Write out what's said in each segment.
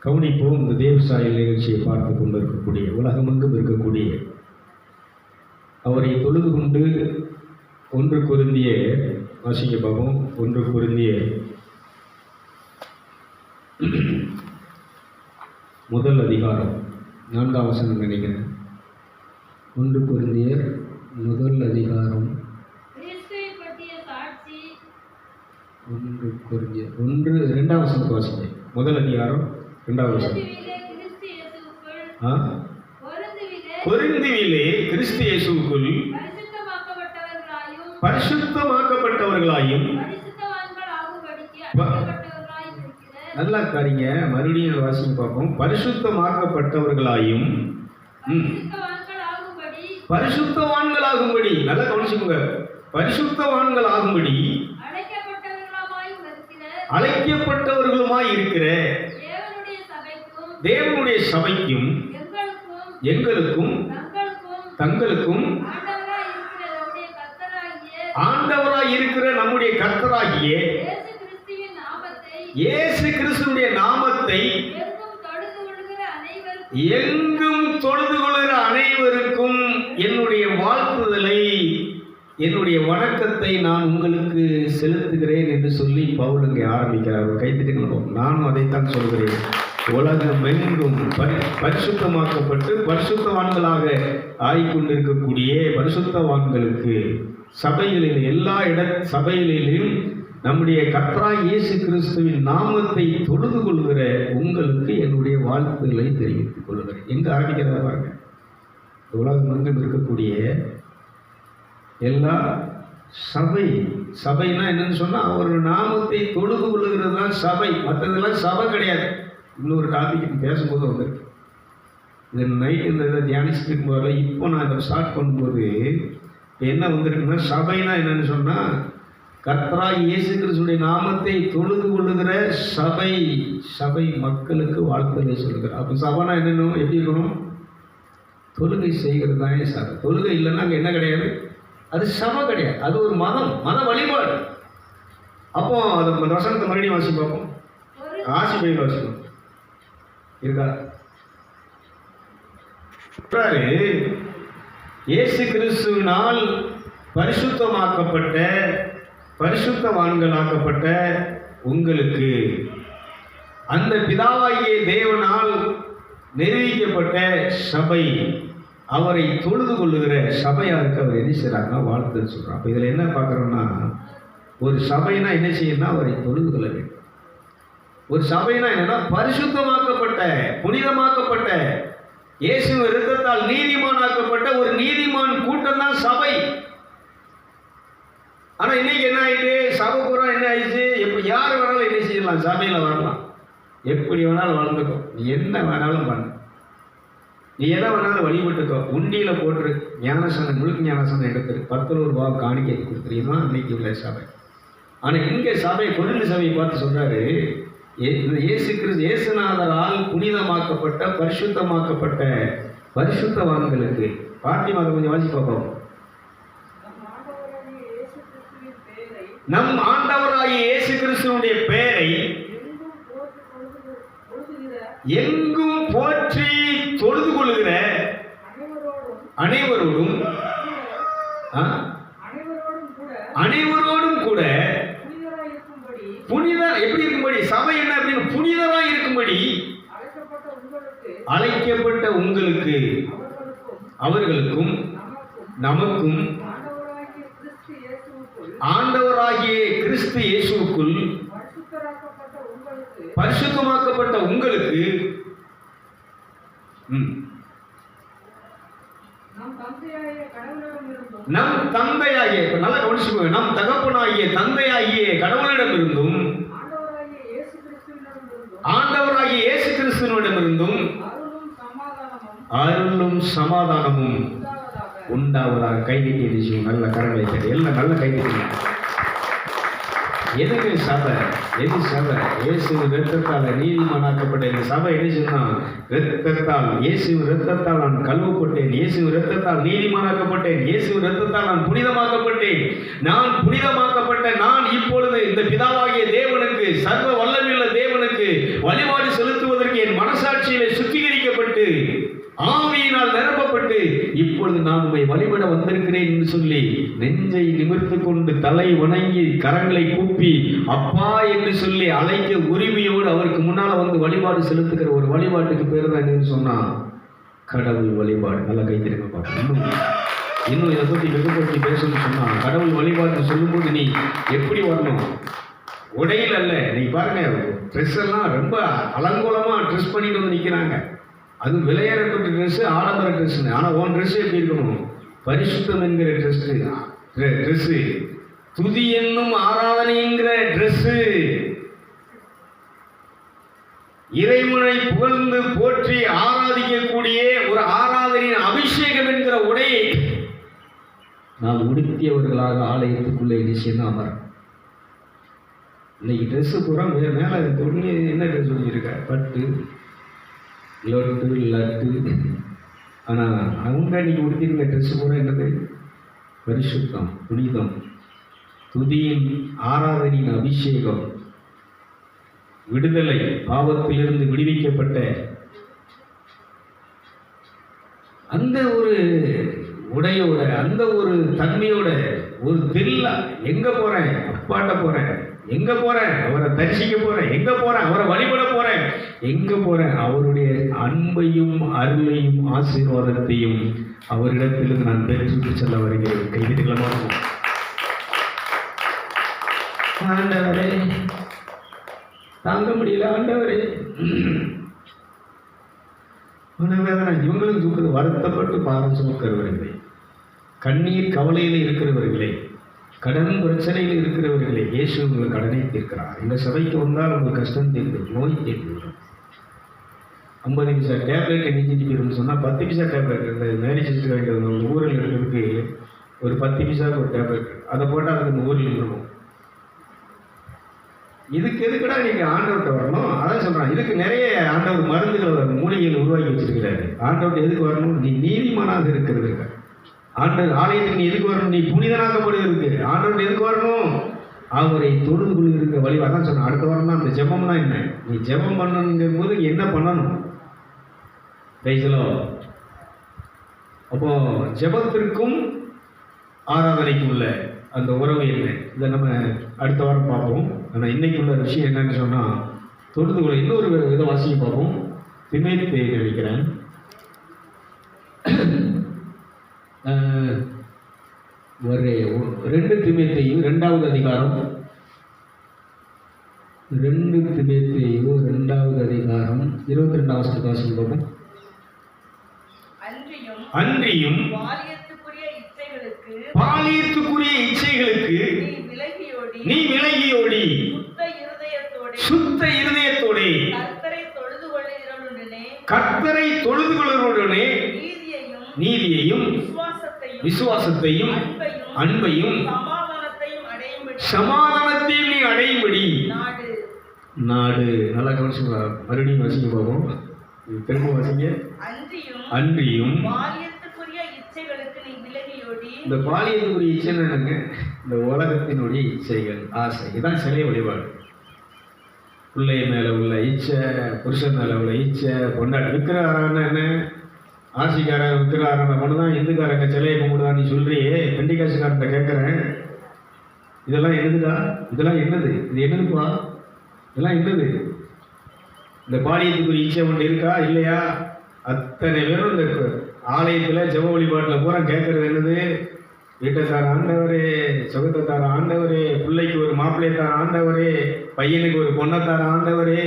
கவனிப்போம். இந்த தேவசாயல் நிகழ்ச்சியை பார்த்து கொண்டிருக்கக்கூடிய உலகமெங்கும் இருக்கக்கூடிய அவரை தொழுது கொண்டு 1 கொரிந்திய வாசிங்க பாபம் 1 கொரிந்திய முதல் அதிகாரம் 4ஆம் வசனம் நினைக்கிறேன். 1 கொரிந்தியர் முதல் அதிகாரம் 1 கொரிந்தியர் 2ஆம் வசனத்தை வாசிங்க. முதல் அதிகாரம் 2ஆவது வசனம். கொரிந்தியிலே கிறிஸ்து இயேசுவுக்குள் பரிசுத்தமாக்கப்பட்டவர்களாயும் நல்லா காரிங்க. மறுபடியும் வாசிங்க பார்ப்போம். பரிசுத்தமாக்கப்பட்டவர்களாயும் பரிசுத்தவான்களாகும்படி நல்லா கவனிச்சுக்கோங்க. பரிசுத்தவான்களாகும்படி அழைக்கப்பட்டவர்களுமாய் இருக்கிற தேவனுடைய சபைக்கும் எங்களுக்கும் தங்களுக்கும் ஆண்டவராய் இருக்கிற நம்முடைய கர்த்தராகிய இயேசு கிறிஸ்துவின் நாமத்தை எங்கும் தொழுது கொள்கிற அனைவருக்கும் என்னுடைய வாழ்த்துதலை, என்னுடைய வணக்கத்தை நான் உங்களுக்கு செலுத்துகிறேன் என்று சொல்லி பவுல் இங்கே ஆரம்பிக்கிறார். கைத்தட்டுங்களோம். நானும் அதைத்தான் சொல்கிறேன். உலகமெங்கும் பரிசுத்தமாக்கப்பட்டு பரிசுத்தவான்களாக ஆகிக்கொண்டிருக்கக்கூடிய பரிசுத்தவான்களுக்கு சபைகளில் எல்லா சபைகளிலும் நம்முடைய கர்த்தராகிய இயேசு கிறிஸ்துவின் நாமத்தை தொழுது கொள்கிற உங்களுக்கு என்னுடைய வாழ்த்துக்களை தெரிவித்துக் கொள்கிறேன். எங்கே ஆரம்பிக்கிறதா பாருங்க. உலகமெங்கும் இருக்கக்கூடிய எல்லா சபைனா என்னன்னு சொன்னால் ஒரு நாமத்தை தொழுது கொள்ளுகிறது தான் சபை. மற்றதெல்லாம் சபை கிடையாது. இன்னொரு டாபிக் பேசும்போது வந்திருக்கு. இந்த நைட்டு இந்த இதை தியானிச்சுட்டு இருக்கும்போது இப்போ நான் இதை ஸ்டார்ட் பண்ணும்போது என்ன வந்திருக்குன்னா, சபைனா என்னன்னு சொன்னால் கர்த்தராகிய இயேசு கிறிஸ்துவின் நாமத்தை தொழுது கொள்ளுகிற சபை மக்களுக்கு வாழ்த்துக்களை சொல்லுகிற. அப்போ சபைனா என்னன்னு எப்படி இருக்கணும்? தொழுகை செய்கிறது தானே சபை. தொழுகை இல்லைன்னா அங்கே என்ன கிடையாது? அது சபை கிடையாது. அது ஒரு மத வழிபாடு. அப்போ அது வசனத்தை மறுபடியும் வாசி பார்ப்போம். ஆசிபையில் வாசிப்போம் இருக்கா? இயேசு கிறிஸ்துவினால் பரிசுத்தமாக்கப்பட்ட பரிசுத்தவான்களாக்கப்பட்ட உங்களுக்கு அந்த பிதாவாகிய தேவனால் நிர்வகிக்கப்பட்ட சபை, அவரை தொழுது கொள்ளுகிற சபையாருக்கு அவர் என்ன செய்கிறாங்கன்னா வாழ்த்துன்னு சொல்கிறார். அப்போ இதில் என்ன பார்க்குறோன்னா, ஒரு சபைனா என்ன செய்யணும்னா அவரை தொழுது கொள்ள வேண்டும். ஒரு சபைனா என்னன்னா பரிசுத்தமாக்கப்பட்ட புனிதமாக்கப்பட்ட இயேசு இரத்தத்தால் நீதிமானாக்கப்பட்ட ஒரு நீதிமான் கூட்டம் தான் சபை. ஆனால் இன்னைக்கு என்ன ஆயிட்டு? சபை பூரா என்ன ஆயிடுச்சு? எப்போ யார் வேணாலும் என்ன செய்யலாம்? சபையில் வரலாம், எப்படி வேணாலும் வளர்ந்துக்கோ, நீ என்ன வேணாலும் பண்ணு, நீ எதை வேணாலும் வழிபட்டுக்கோ, உண்டியில் போட்டுரு, ஞானசனம் முழுக்க ஞானசனம் எடுத்துரு, 10 ரூபா காணிக்கை கொடுத்துருமா இன்னைக்கு உள்ள சபை. ஆனால் இங்கே சபை கொரிந்து சபையை பார்த்து சொல்றாரு, இயேசு கிறிஸ்து இயேசுநாதரால் புனிதமாக்கப்பட்ட பரிசுத்தமாக்கப்பட்ட பரிசுத்தவான்களுக்கு. பாத்திமாவை கொஞ்சம் வாசி பார்ப்போம். நம் ஆண்டவராகிய இயேசு கிறிஸ்துவினுடைய பெயரை எங்கும் போற்றி தொழுது கொள்ளுகிற அனைவரோடும் கூட புனிதர் எப்படி இருக்கும்படி, சபை என்ன அப்படின்னு புனிதராய் இருக்கும்படி அழைக்கப்பட்ட உங்களுக்கு அவர்களுக்கும் நமக்கும் ஆண்டவராகிய கிறிஸ்து இயேசுவுக்குள் பரிசுத்தமாக்கப்பட்ட உங்களுக்கு நம் தந்தையாகிய, நல்லா கவனிச்சுக்கோங்க, நம் தகப்பனாகிய தந்தையாகிய கடவுளிடமிருந்தும் ஆண்டவராகிய இயேசு கிறிஸ்துவிடமிருந்தும் அருளும் சமாதானமும் உண்டாவதாக. கைதிக்கு நல்ல கரங்களை தட்டி எல்லாம் நல்ல கைதிக்கு. எதுக்கு சபை? எது சபை? இயேசு இரத்தத்தால் நீதிமானாக்கப்பட்ட இந்த சபை என்ன சொன்னால், இரத்தத்தால் இயேசு இரத்தத்தால் நான் கழுவப்பட்டேன், இயேசு இரத்தத்தால் நீதிமானாக்கப்பட்டேன், இயேசு இரத்தத்தால் நான் புனிதமாக்கப்பட்டேன். நான் புனிதமாக்கப்பட்ட நான் இப்பொழுது இந்த பிதாவாகிய தேவனுக்கு, சர்வ வல்லமையுள்ள தேவனுக்கு வழிபாடு செலுத்துவதற்கு என் மனசாட்சியிலே சுத்திகரிக்கப்பட்டு ஆவியினால் நிரப்பப்பட்டு இப்பொழுது நான் உம்மை வழிபட வந்திருக்கிறேன் என்று சொல்லி நெஞ்சை நிமிர்த்து கொண்டு தலை வணங்கி கரங்களை கூப்பி அப்பா என்று சொல்லி அழைக்க உரிமையோடு அவருக்கு முன்னால வந்து வழிபாடு செலுத்துகிற ஒரு வழிபாட்டுக்கு பேர் தான் என்னன்னு சொன்னா கடவுள் வழிபாடு. நல்லா கைத்திருங்க பார்க்கணும். இன்னும் இதை பற்றி வெகுபடுத்தி பேசணும்னு சொன்னா கடவுள் வழிபாடு சொல்லும்போது நீ எப்படி வரணும்? உடையில் அல்ல. நீ பாருங்க, ட்ரெஸ் எல்லாம் ரொம்ப அலங்கோலமா ட்ரெஸ் பண்ணிட்டு வந்து நிற்கிறாங்க. அது விலையேறப்பட்ட ட்ரெஸ்ஸு, ஆடம்பர ட்ரெஸ்ஸுன்னு. ஆனால் உன் ட்ரெஸ்ஸு எப்படி இருக்கணும்? பரிசுத்தம் என்கிற ட்ரெஸ்ஸு, துதி என்னும் ஆராதனைங்கிற ட்ரெஸ்ஸு, இறைவனை புகழ்ந்து போற்றி ஆராதிக்கக்கூடிய ஒரு ஆராதனையின் அபிஷேகம் என்கிற உடையை நாம் உடுத்தியவர்களாக ஆலயத்துக்குள்ளே நிச்சயம் அமர. இன்னைக்கு ட்ரெஸ்ஸு பூரா மேலே தொண்ணு என்ன ட்ரெஸ் வச்சுருக்க? பட்டு லொட்டு லட்டு. ஆனால் அவங்க இன்னைக்கு உடுத்திருந்த ட்ரெஸ்ஸு பூரா என்னது? பரிசுத்தம், புனிதம், துதியின் ஆராதனையின் அபிஷேகம், விடுதலை, பாவத்திலிருந்து விடுவிக்கப்பட்ட அந்த ஒரு உடையோட, அந்த ஒரு தன்மையோட, ஒரு தில்லா எங்க போறேன்? அப்பாட்ட போறேன். எங்க போறேன்? அவரை தரிசிக்க போறேன். எங்க போறேன்? அவரை வழிபட போறேன். எங்க போறேன்? அவருடைய அன்பையும் அருளையும் ஆசீர்வாதத்தையும் அவரிடத்திலிருந்து நான் பெற்று செல்ல வருகிறேன். கைவிட்டுகளமா ஆண்டவரே, தாங்க முடியல ஆண்டவரே. இவங்களும் தூக்குறது வருத்தப்பட்டு பாரம் சுமக்கிறவர்களே, கண்ணீர் கவலையில் இருக்கிறவர்களே, கடன் பிரச்சனையில் இருக்கிறவர்களே, இயேசு உங்களுக்கு கடனை தீர்க்கிறார். இந்த சபைக்கு வந்தால் உங்களுக்கு கஷ்டம் தீர்ந்து, நோய் தீர்ந்து. 50 பைசா டேப்லெட் நீக்கிட்டு போயிடும்னு சொன்னால் 10 பைசா டேப்லெட். இந்த மேரேஜ் ஹிஸ்டரி வாங்கிட்டு வந்தோம் ஊரில் இருக்கிறதுக்கு ஒரு 10 பைசாவுக்கு ஒரு டேப்லெட், அதை போட்டால் அதுக்கு இந்த ஊரில் இருக்கும். இதுக்கு எதுக்குடா நீங்கள் ஆண்டவர்கிட்ட வரணும்? அதான் சொல்கிறான். இதுக்கு நிறைய ஆண்டவர் மருந்துகள் மூலிகைகள் உருவாக்கி வச்சிருக்கிறாரு. ஆண்டவர்கிட்ட எதுக்கு வரணும்? நீ நீதிமானாக இருக்கிறது. ஆண்டவர் ஆலயத்துக்கு நீ எதுக்கு வரணும்? நீ புனிதனாக்கப்படுவதற்கு. ஆண்டவர்கிட்ட எதுக்கு வரணும்? அவரை தொழுது கொள்கிற வழி. அதான் சொன்னேன். அடுத்த வாரம் தான் அந்த ஜெபம்னா என்ன? நீ ஜெபம் பண்ணணுங்கும் போது என்ன பண்ணணும்? பேசலோ. அப்போ ஜெபத்திற்கும் ஆராதனைக்கும் உள்ள அந்த உறவு என்ன? இதை நம்ம அடுத்த வாரம் பார்ப்போம். ஆனால் இன்னைக்கு உள்ள விஷயம் என்னன்னு சொன்னால், தொழுது கொள்ள இன்னொரு வித வாசிக்க பார்ப்போம். திமேத்தி நினைக்கிறேன். 2 திமேத்தேயு 2வது அதிகாரம், 2 திமேத்தேயு 2வது அதிகாரம் 22ஆம் வசனம் பார்ப்போம். அன்றியும் பாலியத்துக்குரிய இச்சைகளுக்கு நீ விலகியோடி சுத்த இருதயத்தோடே கர்த்தரை தொழுது கொள்ளுவதுடனே நீதியையும் விசுவாசத்தையும் அன்பையும் சமாதானத்தையும் நீ அடையும்படி நாடு. நல்லா கவனிச்சு மறுபடியும் வசிக்க போகும். திரும்ப வசிங்க. அன்றியும் இந்த பாலியத்துக்குரிய இச்சை என்னங்க? இந்த உலகத்தினுடைய இச்சைகள், ஆசை. இதான் சிலை வழிபாடு. பிள்ளை மேல உள்ள இச்சை, புருஷன் மேல உள்ள இச்சை, பொண்டாட்டி விற்கிறாரான்னு என்ன? ஆசிக்காரன் விற்கிறாரன் மட்டும்தான் இந்துக்காரங்க சிலையை கும்பிடுதான் நீ சொல்றியே. பெண்டிகாசுக்காரன் கேட்குறேன், இதெல்லாம் என்னதுடா? இதெல்லாம் என்னது? இது என்னதுப்பா? இதெல்லாம் என்னது? இந்த பாலியத்துக்குரிய இச்சை ஒன்று இருக்கா இல்லையா? அத்தனை பேரும் இந்த ஆலயத்தில் ஜெப வழிபாட்டில் பூரா கேட்கறது என்னது? வீட்டை தார ஆண்டவரே, சுகத்தை தார ஆண்டவரே, பிள்ளைக்கு ஒரு மாப்பிள்ளையை தார ஆண்டவரே, பையனுக்கு ஒரு பொண்ணை தார ஆண்டவரே.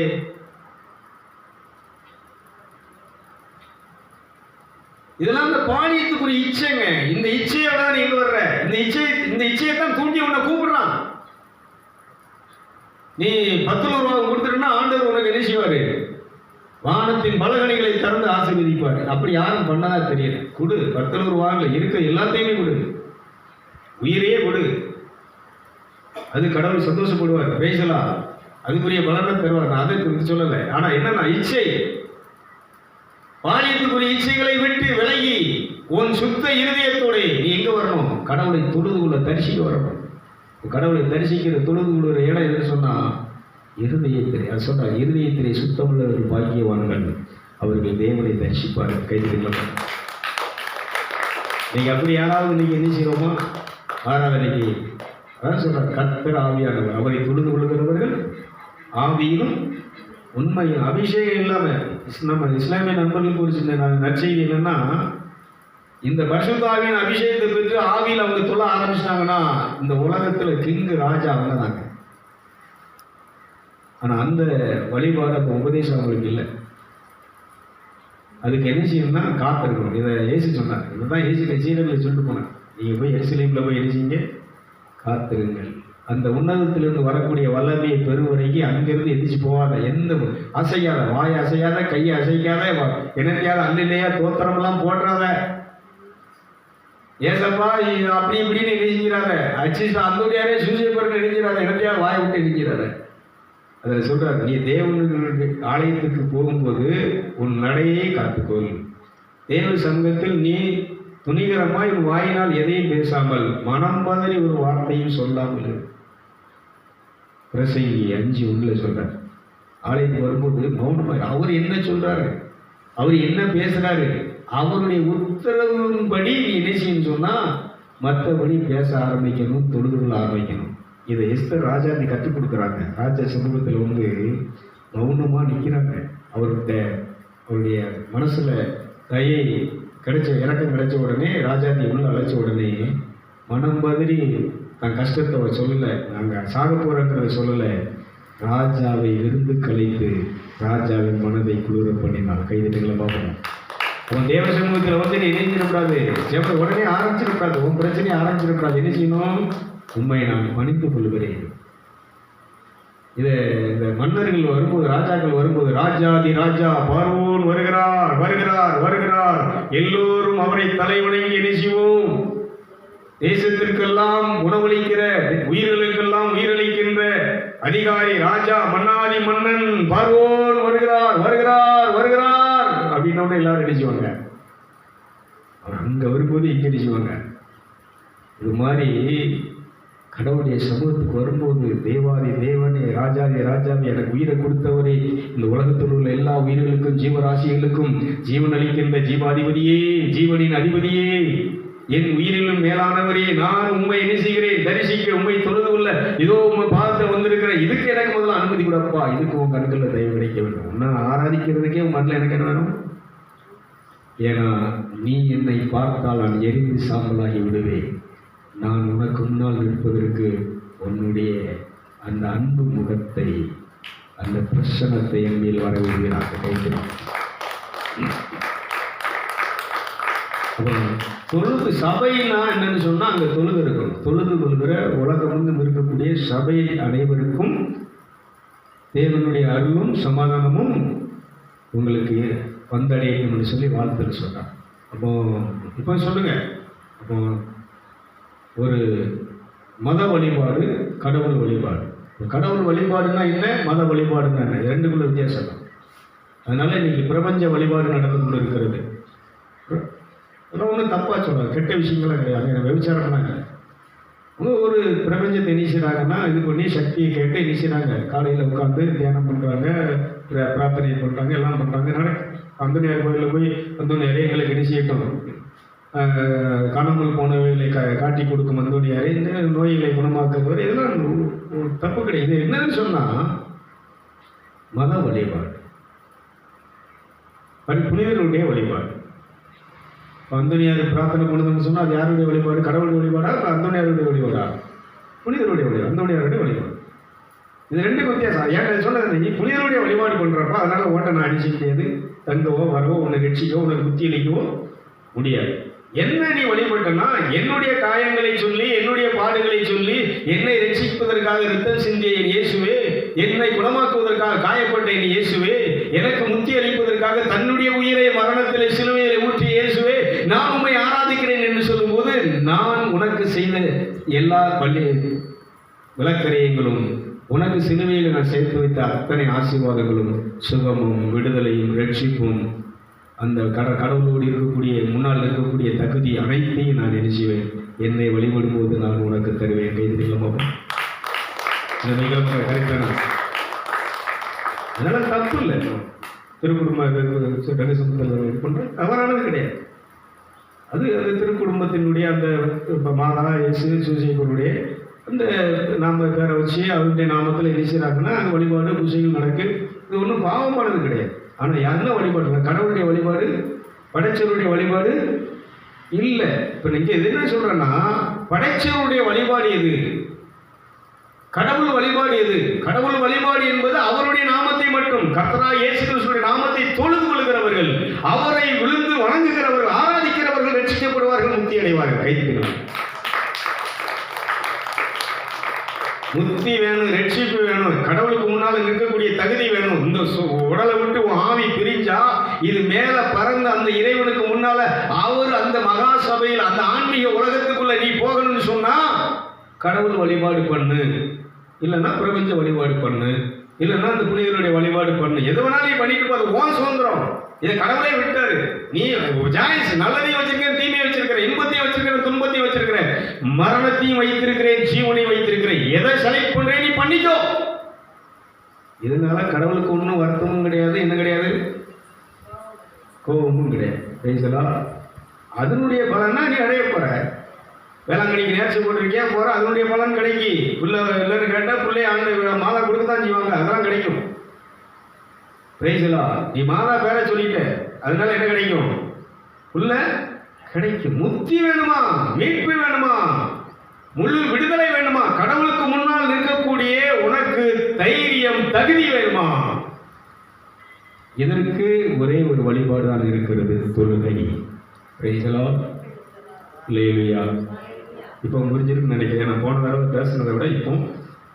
இதெல்லாம் இந்த பாலியத்துக்குரிய இச்சைங்க. இந்த இச்சையோட தான் நீங்க வர்ற. இந்த இச்சையை தான் தூண்டி உன்னை கூப்பிடுறான். நீ 10 ரூபா கொடுத்துட்டா ஆண்டவர் உனக்கு என்ன செய்வாரு? வானத்தின் பலகணிகளை திறந்து ஆசீர்வதிப்பார். அப்படி யாரும் பண்ணதா தெரியல. கொடு, 10 ரூபாய்ல இருக்க எல்லாத்தையுமே கொடு, உயிரையே கொடு. அது கடவுள் சந்தோஷப்படுவார். பேசலாம், அதுக்குரிய பலனை தருவார். நான் அதை சொல்லலை. ஆனா என்னன்னா, இச்சை, பாலியத்துக்குரிய இச்சைகளை விட்டு விலகி உன் சுத்த இருதயத்தோட நீ எங்க வரணும்? கடவுளை தொழுது கொள்ள, தரிசிக்க வரணும். கடவுளை தரிசிக்கிற தொழுது கொள்கிற இடம் எதுன்னு சொன்னா இருதயத்திலே, அது சொல்றார், இருதயத்திலே சுத்தமுள்ளவர்கள் பாக்கியவான்கள், அவர்கள் தேவனை தரிசிப்பார்கள். கைதிகள் நீங்கள் அப்படி யாராவது நீங்கள் என்ன செய்கிறோமா ஆராதனைக்கு? அதான் சொல்கிறார், கர்த்தர் ஆவியானவர், அவரை தொழுது கொள்கிறவர்கள் ஆவியிலும் உண்மையும். அபிஷேகம் இல்லாமல் நம்ம இஸ்லாமிய நண்பர்களுக்கு ஒரு சின்ன நற்செய்தி என்னன்னா, இந்த பரிசுத்தாவியின் அபிஷேகத்தை பெற்று ஆவியில் அவங்க தொழ ஆரம்பிச்சிட்டாங்கன்னா இந்த உலகத்தில் கிங்கு ராஜா அவங்க தாங்க. ஆனால் அந்த வழிபாடு, அந்த உபதேசம் அவங்களுக்கு இல்லை. அதுக்கு என்ன செய்யணும்னா காத்திருக்கணும். இதை ஏசி சொன்னார். இதுதான் ஏசி சீரர்களை சொல்லிட்டு போனேன். நீங்கள் போய் எருசலேமில் போய் என்ன செய்யுங்க? காத்திருங்கள். அந்த உன்னதத்திலிருந்து வரக்கூடிய வல்லமையை பெறும் வரைக்கும் அங்கிருந்து எதிர்த்து போகாத, எந்த அசையாத, வாயை அசையாத, கையை அசைக்காத, என்னத்தையாவது அன்னிலையா தோத்திரமெல்லாம் போடுறாத, ஏசப்பா அப்படி இப்படின்னு நினைக்கிறாத, அச்சிஸ்டா அந்தோடையாரே சூசியப்பருக்கு நினைக்கிறாத, என்னத்தையாவது வாயை விட்டு நினைக்கிறாத. அதில் சொல்கிறார், நீ தேவனுடைய ஆலயத்துக்கு போகும்போது உன் நடையை காத்துக்கொள். தேவ சமூகத்தில் நீ துணிகரமாய் உன் வாயினால் எதையும் பேசாமல், மனம் பதறி ஒரு வார்த்தையும் சொல்லாமல். பிரசங்கி 5:1 சொல்கிறார், ஆலயத்துக்கு வரும்போது மௌனமாக, அவர் என்ன சொல்கிறாரு, அவர் என்ன பேசுகிறாரு, அவருடைய உத்தரவின்படி நீ என்ன செய்யணும்னு சொன்னால் மற்றபடி பேச ஆரம்பிக்கணும், தொழுது கொள்ள ஆரம்பிக்கணும். இதை எஸ்தர் ராஜாவை கற்றுக் கொடுக்குறாங்க. ராஜா சமூகத்தில் வந்து மௌனமாக நிற்கிறாங்க. அவருடைய மனசில் தயை இறக்கம் கிடைச்ச உடனே, ராஜாவை உள்ள அழைச்ச உடனே மனம் பதறி தன் கஷ்டத்தை அவர் சொல்லலை, நாங்கள் சாக போகிறோங்கிறத சொல்லலை, ராஜாவை விருந்து கழித்து ராஜாவின் மனதை குளிர பண்ணினார். கைதிகளை பார்க்கணும். உன் தேவ சமூகத்தில் வந்து நீ இணைஞ்சிடக்கூடாது, உடனே ஆரம்பிச்சிடக்கூடாது, உன் பிரச்சனையை ஆரம்பிச்சிடக்கூடாது. என்ன செய்யணும்? உண்மை நான் மன்னித்துக் கொள்கிறேன். இந்த மன்னர்கள் வரும்போது, ராஜாக்கள் வரும்போது, ராஜாதி ராஜா பார்வோன் வருகிறார் வருகிறார் வருகிறார், எல்லோரும் அவரை தலைவணங்கி என்ன செய்வோம்? தேசத்திற்கெல்லாம் உணவளிக்கிற, உயிர்களுக்கெல்லாம் உயிரளிக்கின்ற அதிகாரி ராஜா, மன்னாதி மன்னன் பார்வோன் வருகிறார் வருகிறார் வருகிறார் அப்படின்னோட எல்லாரும் நினைச்சுவாங்க. அவர் அங்க வரும்போது இங்க நினைச்சுவாங்க. இது மாதிரி கடவுளுடைய சமூகத்துக்கு வரும்போது, தேவாதி தேவனே, ராஜாதி ராஜாவே, எனக்கு உயிரை கொடுத்தவரே, இந்த உலகத்தில் உள்ள எல்லா உயிர்களுக்கும் ஜீவராசிகளுக்கும் ஜீவன் அளிக்கின்ற ஜீவாதிபதியே, ஜீவனின் அதிபதியே, என் உயிரிலும் மேலானவரே, நான் உண்மை என்ன செய்கிறேன்? தரிசிக்க, உண்மை தொழுது கொள்ள இதோ உண்மை பார்த்து வந்திருக்கிறேன். இதுக்கு எனக்கு முதல்ல அனுமதி கொடுப்பா. இதுக்கு உன் கண்களில் தயவு கிடைக்க வேண்டும். நான் ஆராதிக்கிறதுக்கே உன் கண்ணில் எனக்கு என்ன வேணும்? ஏன்னா நீ என்னை பார்த்தால் நான் எரிந்து சாம்பலாகி விடுவேன். நான் உனக்கு முன்னால் நிற்பதற்கு உன்னுடைய அந்த அன்பு முகத்தை, அந்த பிரசனத்தை என் மேல் வர விடுவீராக கைக்கிறோம். தொழுது சபைனா என்னன்னு சொன்னால், அங்கே தொழுது இருக்கணும். தொழுது கொள்கிற உலகம் இருக்கக்கூடிய சபை அனைவருக்கும் தேவனுடைய அருளும் சமாதானமும் உங்களுக்கு வந்தடையணும்னு சொல்லி வாழ்த்துன்னு சொன்னார். இப்போ சொல்லுங்க, அப்போ ஒரு மத வழிபாடு, கடவுள் வழிபாடு. கடவுள் வழிபாடுன்னா என்ன, மத வழிபாடுன்னா என்ன, ரெண்டுக்குள்ள வித்தியாசம் தான். அதனால இன்னைக்கு பிரபஞ்ச வழிபாடு நடந்து கொண்டு இருக்கிறது. அதெல்லாம் ஒன்றும் தப்பாக சொல்கிறாங்க, கெட்ட விஷயங்கள்லாம் கிடையாது. எனக்கு விபச்சாரம்லாம் இல்லை. ஒரு பிரபஞ்சத்தை இணைச்சிடாங்கன்னா இது பண்ணி சக்தியை கேட்டு இணைச்சிடாங்க. காலையில் உட்காந்து தியானம் பண்ணுறாங்க, பிரார்த்தனை பண்ணுறாங்க, எல்லாம் பண்ணுறாங்க. அந்தோனியார் கோயிலில் போய் அந்தோனியாரே எங்களுக்கு இணைச்சிட்டோம், காணாமல் போனவைகளை காட்டி கொடுக்கும் அந்தோனியாரே, இந்த நோய்களை குணமாக்குறவர், இதெல்லாம் தப்பு கிடையாது. இது என்னன்னு சொன்னால் மத வழிபாடு, புனிதர்களுடைய வழிபாடு. அந்தோனியார் பிரார்த்தனை பண்ணுதுன்னு சொன்னால் அது யாருடைய வழிபாடு? கடவுளுடைய வழிபாடா, அந்தோனியாருடைய வழிபாடா? புனிதருடைய வழிபாடு, அந்தோனியாருடைய வழிபாடு. இது ரெண்டு வித்தியாசம். ஏன் சொன்னது, நீ புனிதருடைய வழிபாடு பண்ணுறப்ப அதனால ஓட்ட நான் அடிச்சு முடியாது, தங்கவோ வரவோ, உனக்கு ரட்சிக்கவோ, உனக்கு புத்தி அளிக்கவோ முடியாது. என்ன நீ வழிபட்டனா, என்னுடைய காயங்களை சொல்லி, என்னுடைய பாடுகளை சொல்லி, என்னை ரட்சிப்பதற்காக இரத்தம் சிந்திய என் இயேசுவே, என்னை குணமாக்குவதற்காக காயப்பட்ட என் இயேசுவே, எனக்கு முத்தி அளிப்பதற்காக தன்னுடைய உயிரை மரணத்திலே சிலுவையிலே ஊற்றிய இயேசுவே, நான் உம்மை ஆராதிக்கிறேன் என்று சொல்லும்போது, நான் உனக்கு செய்த எல்லா விளக்கரியங்களும், உனக்கு சிலுவையில் நான் சேர்த்து வைத்த அத்தனை ஆசீர்வாதங்களும், சுகமும் விடுதலையும் ரட்சிப்பும், அந்த கடவுளோடு இருக்கக்கூடிய முன்னால் இருக்கக்கூடிய தகுதி அனைத்தையும் நான் நினைச்சுவேன். என்னை வழிபடும்போது நான் உனக்கு தருவேன். கைது நிகழ்ச்சி கரெக்டான அதனால தப்பு இல்லை. திருக்குடும்ப ரகசியத்தில் இது பண்ணுறது தவறானது கிடையாது. அது திருக்குடும்பத்தினுடைய அந்த மாதா இயேசு சூசையப்பருடைய அந்த நாம பேரை வச்சு அவருடைய நாமத்தில் என்ன செய்கிறாங்கன்னா அங்கே வழிபாடு பூஜைகள் நடக்கு. இது ஒன்றும் பாவமானது கிடையாது. ஆனால் என்ன வழிபாடு? கடவுளுடைய வழிபாடு, படைச்சவருடைய வழிபாடு இல்லை. இப்போ நீங்கள் எது என்ன சொல்கிறேன்னா, படைச்சவருடைய வழிபாடு எது? கடவுள் வழிபாடு எது? கடவுள் வழிபாடு என்பது அவருடைய நாமத்தை மட்டும், கர்த்தராகிய இயேசு கிறிஸ்துவின் நாமத்தை தொழுது கொள்கிறவர்கள், அவரை விழுந்து வணங்குகிறவர்கள், ஆராதிக்கிறவர்கள் ரட்சிக்கப்படுவார்கள், முக்தி அடைவார்கள். கைதிகள் முக்தி வேணும், ரட்சிப்பு வேணும், கடவுளுக்கு முன்னால் நிற்கக்கூடிய தகுதி வேணும். இந்த உடலை விட்டு ஆவி பிரிஞ்சா இது மேல பறந்த அந்த இறைவனுக்கு முன்னால அவர் அந்த மகா சபையில் அந்த ஆன்மீக உலகத்துக்குள்ள நீ போகணும்னு சொன்னா கடவுள் வழிபாடு பண்ணு, இல்லைன்னா பிரபஞ்ச வழிபாடு பண்ணு, இல்லைன்னா அந்த புனிதருடைய வழிபாடு பண்ணு. எது வேணாலும் நீ பண்ணிட்டு போது ஓன் சுதந்திரம். இதை கடவுளே விட்டாரு. நீ ஜாயிஸ் நல்லதையும் வச்சிருக்கிறேன், தீமையை வச்சிருக்கிறேன், இன்பத்தையும் வச்சிருக்கிறேன், துன்பத்தையும் வச்சிருக்கிறேன், மரணத்தையும் வைத்திருக்கிறேன், ஜீவனையும் வைத்திருக்கிறேன். எதை செலக்ட் பண்றேன் நீ பண்ணிக்கோ. இதனால கடவுளுக்கு ஒன்றும் வருத்தமும் கிடையாது, என்ன கிடையாது, கோபமும் கிடையாது. அதனுடைய பலனா நீ அடைய போற. வேளாங்கண்ணிக்கு நேர்ச்சி போட்டிருக்கியா போற, அதனுடைய பலன் கிடைக்கி. புள்ள இல்லைன்னு கேட்டால் பிள்ளை ஆண்டு மாதா கொடுக்க தான் செய்வாங்க, அதெல்லாம் கிடைக்கும். பிரைஸ்லா, நீ மாதா பேரை சொல்லிட்ட, அதனால என்ன கிடைக்கும்? புள்ள கிடைக்கும். முக்தி வேணுமா, மீட்பு வேணுமா, முழு விடுதலை வேணுமா, கடவுளுக்கு முன்னால் நிற்கக்கூடிய உனக்கு தைரியம் தகுதி வேணுமா? இதற்கு ஒரே ஒரு வழிபாடு தான் இருக்கிறது, தொழுகை. பிரைஸ்லா, அல்லேலூயா. இப்போ புரிஞ்சிருக்குன்னு நினைக்கிறேன். நான் போன தடவை பேசுனதை விட இப்போ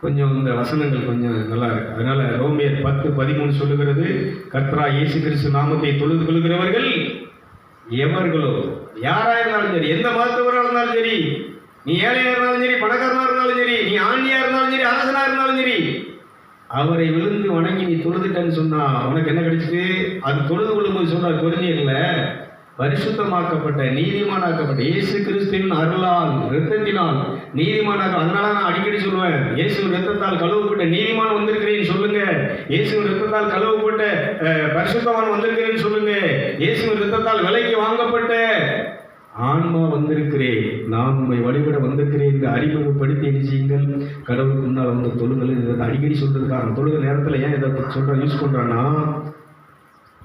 கொஞ்சம் இந்த வசனங்கள் கொஞ்சம் நல்லா இருக்கு. அதனால ரோமியர் 10:13 சொல்லுகிறது, கர்த்தராகிய இயேசு கிறிஸ்து நாமத்தை தொழுது கொள்கிறவர்கள் எவர்களோ, யாரா இருந்தாலும் சரி, எந்த மதத்தவராக இருந்தாலும் சரி, நீ ஏழையா இருந்தாலும் சரி, பணக்காரனா இருந்தாலும் சரி, நீ ஆண்டியா இருந்தாலும் சரி, அரசனா இருந்தாலும் சரி, அவரை விழுந்து வணங்கி நீ தொழுதுட்டேன்னு சொன்னா உனக்கு என்ன கிடைச்சிட்டு? அது தொழுது கொள்ளும்போது சொல்றாரு கொரிந்தியர்ல, பரிசுத்தமாக்கப்பட்ட நீதிமானாக்கப்பட்ட இயேசு கிறிஸ்துவின் அருளால் இரத்தத்தினால் நீதிமானாக்க. அதனால நான் அடிக்கடி சொல்லுவேன், இயேசுவின் இரத்தத்தால் கழுவப்பட்ட நீதிமான் வந்திருக்கிறேன்னு சொல்லுங்க, இயேசுவின் இரத்தத்தால் கழுவப்பட்ட பரிசுத்தவான் வந்திருக்கிறேன்னு சொல்லுங்க, இயேசுவின் இரத்தத்தால் விலைக்கு வாங்கப்பட்ட ஆன்மா வந்திருக்கிறேன், நான் உண்மை வழிபட வந்திருக்கிறேன் என்று அறிமுகப்படுத்தி செய்யுங்கள். கடவுளுக்கு முன்னால் வந்து தொழுங்கள். இதை அடிக்கடி சொல்றதுக்காக தொழுக நேரத்தில் ஏன் இதை சொல்ற யூஸ் பண்றான்னா,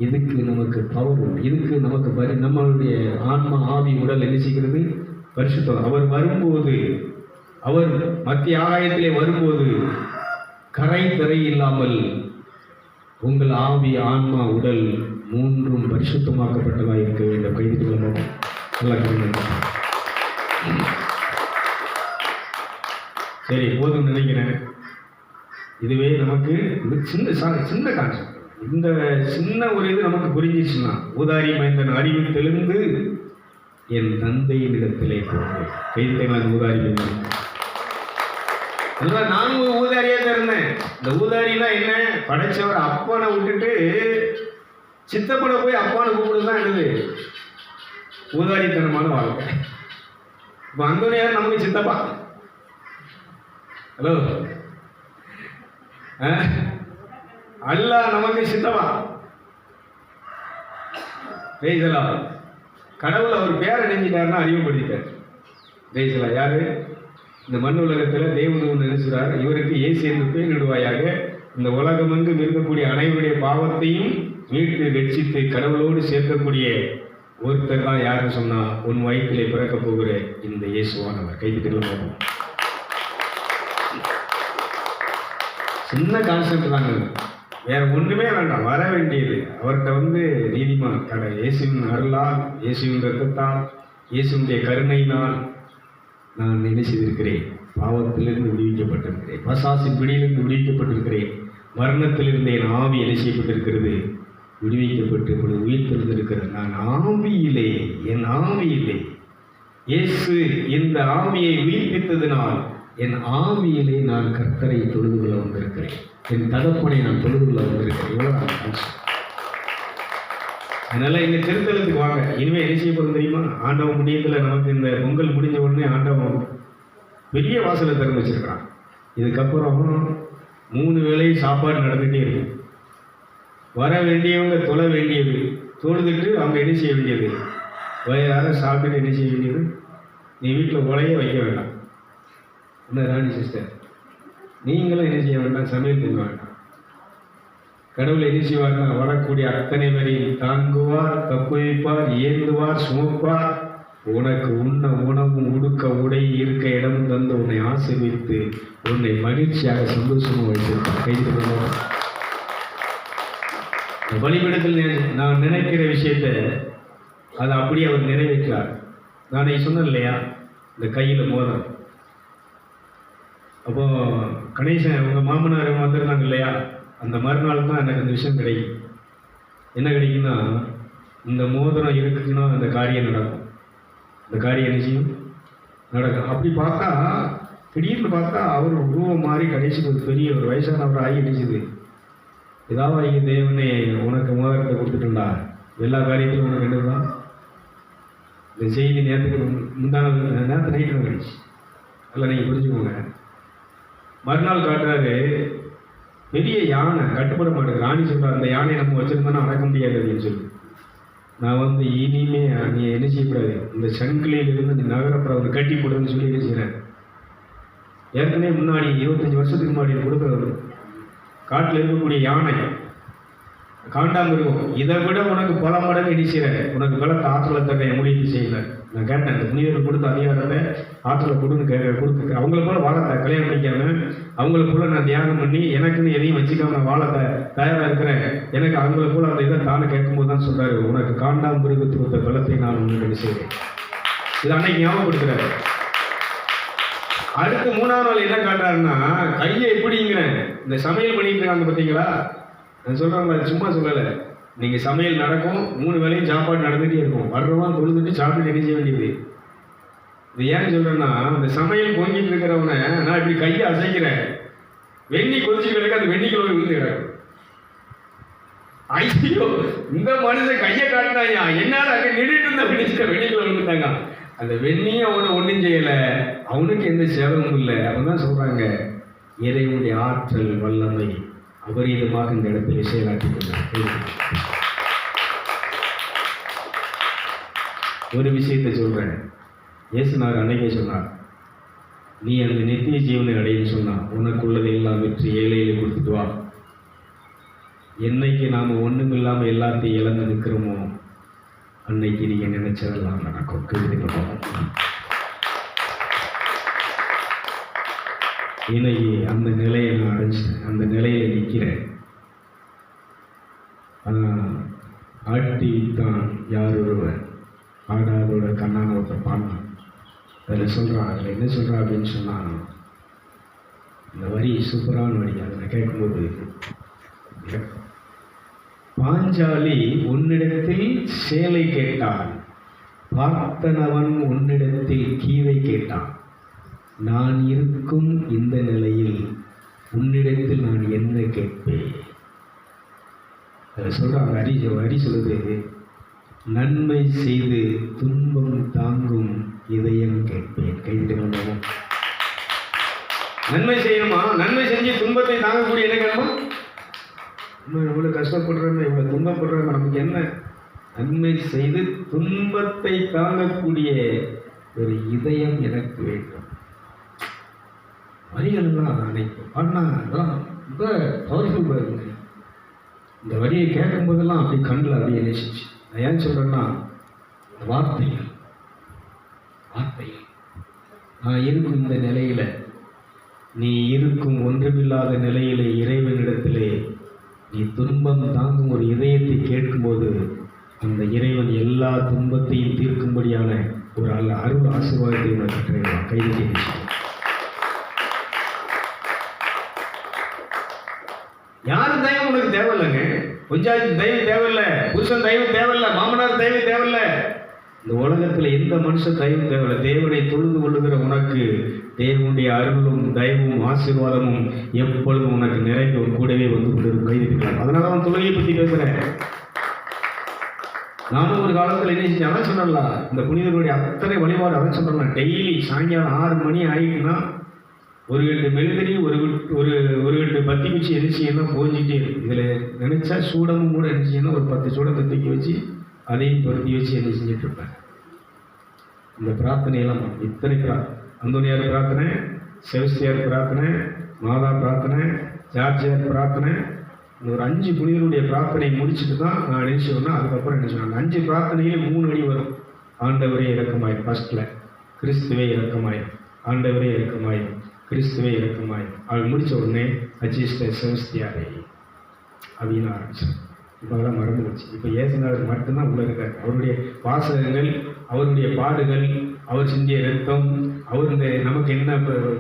இதுக்கு நமக்கு பவர் உண்டு. இதுக்கு நமக்கு நம்மளுடைய ஆன்மா ஆவி உடல் என்ன செய்கிறது? பரிசுத்தம். அவர் வரும்போது, அவர் மத்திய ஆகாயத்திலே வரும்போது கரை திரை இல்லாமல் உங்கள் ஆவி ஆன்மா உடல் மூன்றும் பரிசுத்தமாக்கப்பட்டதாக இருக்க வேண்டும். கைது சரி, போதும் நினைக்கிறேன். இதுவே நமக்கு சின்ன கான்செப்ட். இந்த சின்ன ஒரு இது நமக்கு புரிஞ்சிச்சுன்னா, ஊதாரி மைந்தன் அறிவு தெளிந்து என் தந்தையின் இடத்திலே போனேன். கைது ஊதாரி மைந்தன். அதனால நானும் ஒரு ஊதாரியா தான் இருந்தேன். இந்த ஊதாரினா என்ன? படைச்சவர் அப்பனை விட்டுட்டு சித்தப்பனை போய் அப்பானை கூப்பிடுறது தான் என்னது ஊதாரித்தனமான வாழ்க்கை. இப்போ அந்தோனியார் நமக்கு சித்தப்பா. ஹலோ, அல்லாஹ் நமக்கு சித்தப்பா. பேசலா, கடவுள் அவர் பேரை நெஞ்சிட்டாருன்னா அறிவுப்படுத்திட்டார். பேசலா யாரு? இந்த மண் உலகத்தில் தேவதூன் நினைச்சார், இவருக்கு இயேசு என்று பேர் இடுவாயாக, இந்த உலகமெங்கு இருக்கக்கூடிய அனைவருடைய பாவத்தையும் மீட்டு ரட்சித்து கடவுளோடு சேர்க்கக்கூடிய ஒருத்தர் தான் யாருன்னு சொன்னா, உன் வயிற்றிலே பிறக்க போகிற இந்த இயேசுவானவர். கைதிட்டு சின்ன கான்செப்ட் தாங்க, வேற ஒன்றுமே வேண்டாம். வர வேண்டியது அவர்கிட்ட வந்து நீதிமான் இயேசுவின் அருளால், இயேசுவின் ரத்தத்தால், இயேசுடைய கருணையினால் நான் என்ன செய்திருக்கிறேன்? பாவத்திலிருந்து விடுவிக்கப்பட்டிருக்கிறேன், பசாசின் பிடியிலிருந்து விடுவிக்கப்பட்டிருக்கிறேன், மரணத்திலிருந்து என் ஆவி என்ன செய்யப்பட்டிருக்கிறது? விடுவிக்கப்பட்டு இப்பொழுது உயிர் தெரிந்திருக்கிறது. நான் ஆவியிலே, என் ஆவியிலே இயேசு இந்த ஆவியை உயிர்ப்பித்ததினால் என் ஆவியிலே நான் கர்த்தரை தொழுது கொள்ள வந்திருக்கிறேன், என் தகப்பனை நான் தொழுது கொள்ள வந்திருக்கிறேன். இவ்வளவுதான். அதனால இந்த திருத்தலத்துக்கு வாங்க. இனிமேல் என்ன செய்ய போகிறது தெரியுமா? ஆண்டவன் முடியத்தில் நமக்கு இந்த பொங்கல் முடிஞ்ச உடனே ஆண்டவன் பெரிய வாசலை திறந்து வச்சிருக்கிறான். இதுக்கப்புறம் 3 வேளை சாப்பாடு நடந்துகிட்டே இருக்கும். வர வேண்டியவங்க தொழ வேண்டியது, தொழுதுட்டு அவங்க என்ன செய்ய வேண்டியது, வயிறார சாப்பிட்டு என்ன செய்ய வேண்டியது. நீ வீட்டில் உலையே வைக்க வேண்டாம். என்ன ராணி சிஸ்டர், நீங்களும் என்ன செய்ய வேண்டாம், சமையல் பண்ண வேண்டாம். கடவுள் என்ன செய்வார்னா, வரக்கூடிய அத்தனை பேரையும் தாங்குவார், தப்புவிப்பார், ஏந்துவார், சுமப்பார். உனக்கு உண்ண உணவும் உடுக்க உடை இருக்க இடமும் தந்து உன்னை ஆசீர்வித்து உன்னை மகிழ்ச்சியாக சந்தோஷமாக வைத்திருப்பார். கைது பண்ணுவோம். பலிபீடத்தில் நான் நினைக்கிற விஷயத்தை அதை அப்படியே அவர் நிறைவேற்றார். நான் சொன்னேன் இல்லையா, இந்த கையில் மோதிரம். அப்போ கணேசன் உங்கள் மாமனார் வந்திருந்தாங்க இல்லையா, அந்த மறுநாள் தான் எனக்கு அந்த விஷயம் கிடைக்கும். என்ன கிடைக்குன்னா, இந்த மோதிரம் இருக்குன்னா அந்த காரியம் நடக்கும். இந்த காரியம் நிச்சயம் நடக்கும். அப்படி பார்த்தா திடீர்னு பார்த்தா அவர் உருவம் மாறி கடைசிக்கு ஒரு பெரிய ஒரு வயசானவர் ஆகி அடிச்சுது. ஏதாவது ஆகி தேவனே உனக்கு மோதிரத்தை கொடுத்துட்டுண்டா, எல்லா காரியத்திலும் உனக்கு என்னதான். இந்த செய்தி நேரத்துக்கு முந்தான நேரத்தை நைட்டு வந்துடுச்சு. அதில் நீங்கள் புரிஞ்சுக்கோங்க. மறுநாள் காட்டுறாரு, பெரிய யானை கட்டுப்பட மாட்டேங்குது. ராணி சொல்கிறார், அந்த யானையை நம்ம வச்சுருந்தோன்னா அடக்க முடியாது அப்படின்னு சொல்லி. நான் இனிமே நீ என்ன செய்யக்கூடாது, இந்த சங்கிலியிலிருந்து நீ நகரப்புறம் அவர் கட்டி போடுன்னு சொல்லி என்ன செய்கிறேன். ஏற்கனவே முன்னாடி 25 வருஷத்துக்கு முன்னாடி கொடுக்குறது காட்டில் இருக்கக்கூடிய யானை காண்டாமிருகம், இதை விட உனக்கு பல மடங்கு என்ன செய்கிறேன், உனக்கு பலத்தை ஆற்றலை தர முடிவு செய்யலை. நான் கேட்டேன், இந்த புனிதர்கள் கொடுத்த அதிகாரத்தை ஆற்றலை கொடுத்து அவங்கள போல வாழத்தை கல்யாணம் பண்ணிக்காமல் அவங்கள போல நான் தியானம் பண்ணி எனக்குன்னு எதையும் வச்சுக்காம நான் வாழத்தை தயாராக இருக்கிறேன். எனக்கு அவங்கள போல அந்த இதை தானே கேட்கும்போது தான் சொல்கிறாரு, உனக்கு காண்டாமிருகத்துக்கு கொடுத்த பலத்தை நான் உங்களுக்கு செய்கிறேன். இது அன்னைக்கு ஞாபகப்படுத்துறாரு. அடுத்து 3ஆம் நாள் என்ன காட்டுறாருன்னா, கையை எப்படிங்கிறேன், இந்த சமையல் பண்ணிட்டு இருக்காங்க பார்த்தீங்களா, நான் சொல்கிறேன், சும்மா சொல்லலை. நீங்கள் சமையல் நடக்கும், 3 வேளையும் சாப்பாடு நடந்துகிட்டே இருக்கும். வர்றவன் தொழுதுட்டு சாப்பிட்டு என்ன செய்ய வேண்டியது. இது ஏன்னு சொல்கிறேன்னா, அந்த சமையல் பொங்கிட்டு இருக்கிறவனை நான் இப்படி கையை அசைக்கிறேன், வெண்ணி கொதிச்சு கிடக்கு, அந்த வெண்ணிக்குள்ள விழுந்து கிடக்கும். ஐயோ, இந்த மனுஷன் கையை காட்டினாயா, என்னால் அங்கே நின்றுட்டு இருந்த வெண்ணிக்குள்ள விழுந்துட்டாங்க. அந்த வெண்ணியை அவனை ஒன்றும் செய்யலை, அவனுக்கு எந்த சேதமும் இல்லை. அவன் தான் சொல்கிறாங்க, இறைவனுடைய ஆற்றல் வல்லமை அபரீதமாக இந்த இடத்தில் செயலாற்றிக் கொண்டார். ஒரு விஷயத்தை சொல்கிறேன். இயேசுநாதர் அன்னைக்கே சொன்னார், நீ அந்த நித்திய ஜீவனை அடையும் சொன்னார், உனக்குள்ளதை எல்லாம் வெற்றி ஏழையில கொடுத்துட்டு வா. என்னைக்கு நாம் ஒன்றும் இல்லாமல் எல்லாத்தையும் இழந்து நிற்கிறோமோ அன்னைக்கு நீங்கள் நினைச்சதெல்லாம் நடக்கும். இன்னைக்கு அந்த நிலையை நான் அடைஞ்சேன், அந்த நிலையில் நிற்கிறேன். ஆட்டித்தான் யார் ஒருவர் ஆடாதோட கண்ணான ஒருத்தர் பாடினான். அதில் சொல்கிறான், அதில் என்ன சொல்கிறான் அப்படின்னு சொன்னான், இந்த வரி சூப்பரான வரி. அதில் கேட்கும்போது, பாஞ்சாலி உன்னிடத்தில் சேலை கேட்டான், பார்த்தனவன் உன்னிடத்தில் கீதை கேட்டான். நான் இருக்கும் இந்த நிலையில் உன்னிடத்தில் நான் என்ன கேட்பேன். அதை சொல்கிறாங்க. வரி சொல்லுது, நன்மை செய்து துன்பம் தாங்கும் இதயம் கேட்பேன். கைது கொண்டோம். நன்மை செய்யணுமா, நன்மை செஞ்சு துன்பத்தை தாங்கக்கூடிய என்ன கேட்போம். நம்ம எவ்வளோ கஷ்டப்படுறோம், இவ்வளோ துன்பப்படுறோம், நமக்கு என்ன. நன்மை செய்து துன்பத்தை தாங்கக்கூடிய ஒரு இதயம் எனக்கு வேண்டும். வரிகள்லாம் அனைத்து பாடினா அதெல்லாம் ரொம்ப பவர்ஃபுல் பாருங்க. இந்த வரியை கேட்கும்போதெல்லாம் அப்படி கண்ணில் அப்படியே நேசிச்சு. நான் ஏன் சொல்கிறேன்னா, வார்த்தைகள் நான் இருக்கும் இந்த நிலையில், நீ இருக்கும் ஒன்றுமில்லாத நிலையிலே இறைவனிடத்திலே நீ துன்பம் தாங்கும் ஒரு இதயத்தை கேட்கும்போது அந்த இறைவன் எல்லா துன்பத்தையும் தீர்க்கும்படியான ஒரு அருள் ஆசீர்வாதத்தை உனக்கு கிடைக்கும். கைது செய்ய யாரும் தயவு உனக்கு தேவையில்லைங்க. கொஞ்சம் தயவு தேவையில்லை, புருஷன் தயவு தேவையில்லை, மாமனார் தயவு தேவையில்லை. இந்த உலகத்தில் எந்த மனுஷன் தயவு தேவையில்லை. தேவனை தொழுது கொள்ளுகிற உனக்கு தேவனுடைய அருளும் தயவும் ஆசீர்வாதமும் எப்பொழுதும் உனக்கு நிறைந்து ஒரு கூடவே வந்து கொண்டு கைதிக்கலாம். அதனால தான் தொழுகையை பற்றி பேசுகிறேன். நானும் ஒரு காலத்தில் என்ன செஞ்சேன், அதான் சொன்னல, இந்த புனிதர்களுடைய அத்தனை வழிபாடு அதான் சொல்கிறேன். டெய்லி சாயங்காலம் 6 மணி ஆகிட்டுன்னா ஒரு கட்டு மெழுதிரி ஒரு கட்டு பத்தி குச்சி எரிச்சிங்கன்னா போஞ்சிட்டே இருக்கு. இதில் நினைச்சா சூடமும் கூட என்ன செய்யணும், ஒரு 10 சூடத்தை தூக்கி வச்சு அதையும் பொருத்தி வச்சு என்ன செஞ்சுட்டு இருப்பேன். இந்த பிரார்த்தனையெல்லாம் இத்தனை அந்தோனியார் பிரார்த்தனை, செபஸ்தியார் பிரார்த்தனை, மாதா பிரார்த்தனை, ஜார்ஜியார் பிரார்த்தனை, இந்த ஒரு 5 புனிதருடைய பிரார்த்தனை முடிச்சுட்டு தான் நான் நினைச்சோன்னா அதுக்கப்புறம் என்ன சொன்னாங்க. 5 பிரார்த்தனையிலே 3 அடி வரும். ஆண்டவரே இரக்கமாயிரும் ஃபர்ஸ்ட்ல, கிறிஸ்துவே இரக்கமாயிரும், ஆண்டவரே இரக்கமாயிரும், கிறிஸ்துவே இரக்கமாயிரும். அவள் முடித்த உடனே அஜிஸ்ட செபஸ்தியாரே அப்படின்னு ஆரம்பிச்சார். இப்போ அதெல்லாம் மறந்து வச்சு இப்போ இயேசுநாதர் மட்டும்தான் உள்ள இருக்கார். அவருடைய வாசகங்கள், அவருடைய பாடுகள், அவர் சிந்திய ரத்தம், அவர் இந்த நமக்கு என்ன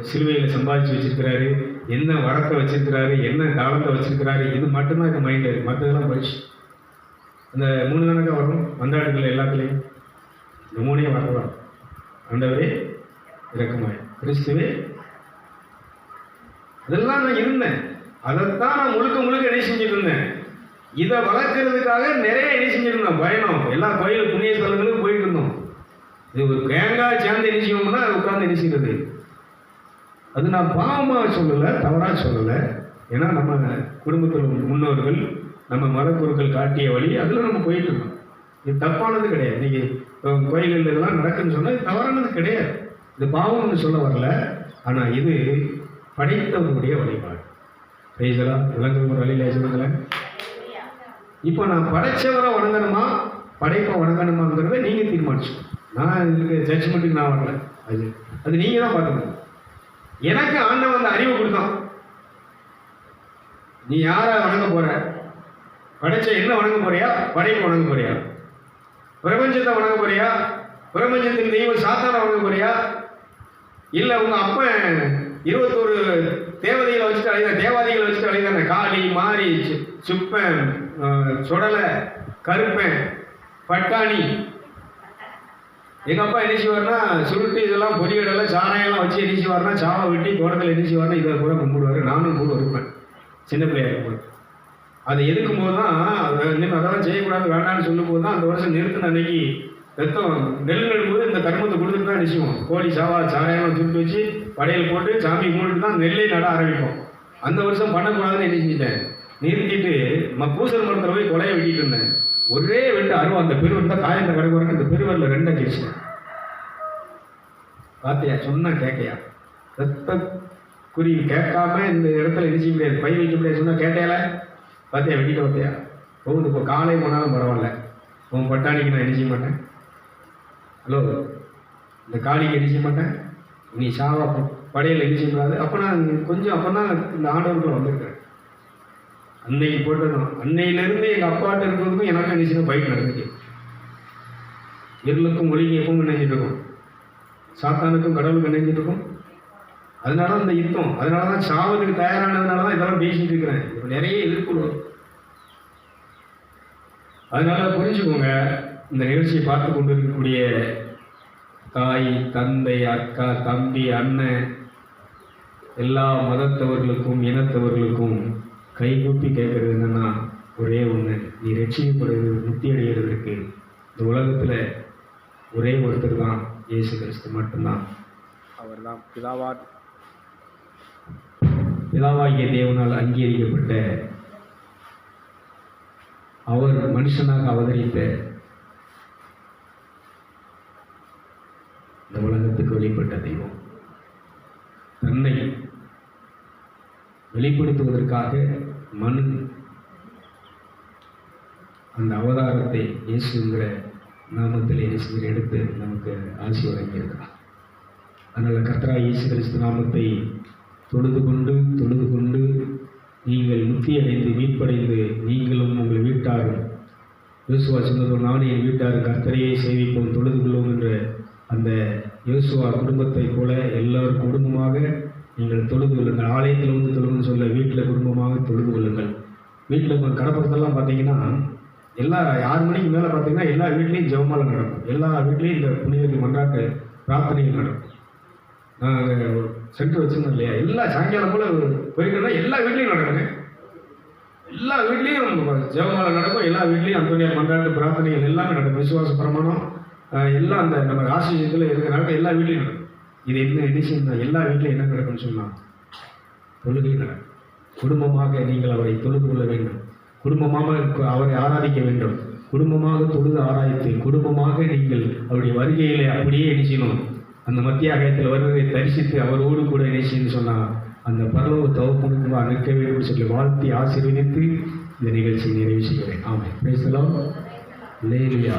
சிலுவையில் சம்பாதிச்சு வச்சிருக்கிறாரு, என்ன வரத்தை வச்சிருக்கிறாரு, என்ன காலத்தை வச்சிருக்கிறாரு, இது மட்டும்தான் இந்த மைண்டில் இருக்குது. மற்றதெல்லாம் போயிடுச்சு. அந்த 3 தானக்கா வரும் மந்தாடுகள் எல்லாத்துலேயும். இந்த 3 வரலாம். ஆண்டவரே இரக்கமாய், கிறிஸ்துவே. அதெல்லாம் நான் இருந்தேன். அதைத்தான் நான் முழுக்க என்ன செஞ்சுட்டு இருந்தேன். இதை வளர்க்கறதுக்காக நிறைய என்ன செஞ்சிருந்தோம். பயணம் எல்லா கோயில் புண்ணிய ஸ்தலங்களுக்கும் போயிட்டு இருந்தோம். இது ஒரு கேங்காக சேர்ந்து என்ன செய்வோம்னா உட்காந்து என்ன செய்யறது. அது நான் பாவமாக சொல்லலை, தவறாக சொல்லலை. ஏன்னா நம்ம குடும்பத்தில் முன்னோர்கள் நம்ம மதக்குருக்கள் காட்டிய வழி அதில் நம்ம போயிட்டு இருக்கோம். இது தப்பானது கிடையாது. இன்னைக்கு கோயில்கள் இதெல்லாம் நடக்குன்னு சொன்னால் இது தவறானது கிடையாது. இது பாவம்னு சொல்ல வரல. ஆனால் இது படைத்தவருடைய வழிபாடு. பேசலா விலங்கு ஒரு வழியில் சொல்லுங்களேன். இப்போ நான் படைச்சவரை வணங்கணுமா படைப்பை வணங்கணுமாங்கிறத நீங்கள் தீர்மானிச்சுக்கணும். நான் இதுக்கு ஜட்ஜ்மெண்ட்டுக்கு நான் வரல. அது நீங்கள் தான் பார்த்துக்கணும். எனக்கு ஆண்டவன் அந்த அறிவு கொடுத்தான். நீ யாரை வணங்க போற, படைச்ச என்ன வணங்க போறியா, படைப்பை வணங்க போறியா, பிரபஞ்சத்தை வணங்க போறியா, பிரபஞ்சத்தின் தெய்வம் சாத்தான வணங்க போறியா, இல்லை உங்க அப்பன் 21 தேவதைகளை வச்சுட்டு அழைதான், தேவாதிகளை வச்சுட்டு அழைதான, காளி, மாரி, சுப்பன், சுடலை, கருப்பன், பட்டாணி. எங்கள் அப்பா என்ன செய்வார்னா சுருட்டு இதெல்லாம் பொரியடெல்லாம் சாராயெல்லாம் வச்சு என்ன செய்வார்னா சாவை வெட்டி தோட்டத்தில் என்ன செய்வார்னா இதை கூட கும்பிடுவார். நானும் கூட இருப்பேன் சின்ன பிள்ளையா இருக்கும்போது. அதை எதுக்கும் போது தான் அதெல்லாம் செய்யக்கூடாது வேண்டாம்னு சொல்லும் போது தான் அந்த வருஷம் நிறுத்தின அன்னைக்கு ரத்தம் நெல் நடும்போது இந்த கருமத்தை கொடுத்துட்டு தான் நிச்சயம் கோழி சாராயெல்லாம் சுருட்டு வச்சு படையல் போட்டு சாமி கும்பிட்டு தான் நெல்லே நட ஆரம்பிப்போம். அந்த வருஷம் பண்ணக்கூடாதுன்னு என்ன செஞ்சிட்டேன், நிறுத்திட்டு பூசல் மரத்தில் போய் கொலையை வெட்டிட்டு இருந்தேன். ஒரே வெட்டு அருவம். அந்த பெருவர் தான் காயத்தை கிடக்குறாங்க. இந்த பெருவரில் 2 அடிச்சு பார்த்தியா, சொன்னா கேட்கையா, ரத்த குறி கேட்காம இந்த இடத்துல இடிச்சு முடியாது, பை வைக்க முடியாது. சொன்னா கேட்டையால பார்த்தியா, வெட்டிட்டு பார்த்தியா போகுது. இப்போ காலை போனாலும் பரவாயில்ல, உன் பட்டாணிக்கு நான் இடிக்க மாட்டேன். ஹலோ, இந்த காளிக்கு இடிக்க மாட்டேன், நீ சாவா படையில் இடிச்சிக்கூடாது. அப்போ நான் கொஞ்சம் அப்போ தான் இந்த ஆண்டவருக்குள்ள வந்திருக்கிறேன். அன்னைக்கு போட்டதும் அன்னையிலேருந்து எங்கள் அப்பாட்ட இருக்கிறதுக்கும் எனக்கும் நினைச்சுன்னா பைக் நடந்துச்சு. இருளுக்கும் ஒளிக்கு எப்பவும் நினைச்சிட்டு இருக்கும், சாத்தானுக்கும் கடவுளுக்கும் நினைச்சிட்டு இருக்கும். அதனால அந்த யுத்தம், அதனால தான் சாவதுக்கு தயாரானதுனால தான் இதெல்லாம் பேசிட்டு இருக்கிறேன். இப்போ நிறைய எதிர்ப்பு. அதனால புரிஞ்சுக்கோங்க, இந்த நிகழ்ச்சியை பார்த்து கொண்டு இருக்கக்கூடிய தாய், தந்தை, அக்கா, தம்பி, அண்ணன், எல்லா மதத்தவர்களுக்கும் இனத்தவர்களுக்கும் கைகூப்பி கேட்கறது என்னன்னா ஒரே ஒன்று, நீ ரட்சிக்கப்படுறது முக்தி அடைகிறதுக்கு இந்த உலகத்தில் ஒரே ஒருத்தர் தான், இயேசு கிறிஸ்து மட்டும்தான். அவர் தான் பிதாவாகிய தேவனால் அங்கீகரிக்கப்பட்ட, அவர் மனுஷனாக அவதரித்த, இந்த உலகத்துக்கு வெளிப்பட்ட தெய்வம். தன்னை வெளிப்படுத்துவதற்காக மனு அந்த அவதாரத்தை இயேசுங்கிற நாமத்தில் இயேசுங்கிற எடுத்து நமக்கு ஆசி வழங்கியிருக்கிறார். அதனால் கர்த்தராகிய இயேசு கிறிஸ்து நாமத்தை தொழுது கொண்டு நீங்கள் முக்தி அடைந்து மீட்படைந்து நீங்களும் உங்கள் வீட்டாரும், யோசுவா சொன்னதும் நானே என் வீட்டாரும் கர்த்தரையே சேவிப்போம் தொழுது கொள்வோம் என்ற அந்த யோசுவா குடும்பத்தை போல எல்லோரும் குடும்பமாக நீங்கள் தொழுது கொள்ளுங்கள். ஆலயத்தில் வந்து தொழுதுன்னு சொல்ல, வீட்டில் குடும்பமாக தொழுது கொள்ளுங்கள். வீட்டில் கடப்பதெல்லாம் பார்த்தீங்கன்னா எல்லா 6 மணிக்கு மேலே பார்த்தீங்கன்னா எல்லா வீட்லேயும் ஜெபமாலை நடக்கும். எல்லா வீட்லேயும் இந்த புனிதர்கள் மன்றாட்டு பிரார்த்தனைகள் நடக்கும். நாங்கள் சென்டர் வச்சுருந்தோம் இல்லையா, எல்லா சாயங்காலம் போல் போயிட்டோம்னா எல்லா வீட்லேயும் நடக்குங்க. எல்லா வீட்லேயும் ஜெபமாலை நடக்கும். எல்லா வீட்லேயும் அந்தோனியார் மன்றாட்டு பிரார்த்தனைகள் எல்லாமே நடக்கும். விசுவாச பிரமாணம் எல்லாம் அந்த நம்ம ராசியத்தில் இருக்கிற எல்லா வீட்லேயும் நடக்கும். இது என்ன செய்யணும், எல்லா வீட்டிலும் என்ன நடக்கும்னு சொன்னால் தொழுகை நடக்கும். குடும்பமாக நீங்கள் அவரை தொழுது கொள்ள வேண்டும், குடும்பமாக அவரை ஆராதிக்க வேண்டும், குடும்பமாக தொழுது ஆராய்த்து குடும்பமாக நீங்கள் அவருடைய வருகையிலே அப்படியே என்ன செய்யணும், அந்த மத்திய ஆகாயத்தில் வருவதை தரிசித்து அவரோடு கூட என்ன செய்யணும்னு சொன்னால் அந்த பரலோக தகப்பனுக்கு நிற்க வேண்டும் சொல்லி வாழ்த்தி ஆசீர்வதித்து இந்த நிகழ்ச்சியை நிறைவு செய்கிறேன். Amen. Praise the lord. Hallelujah.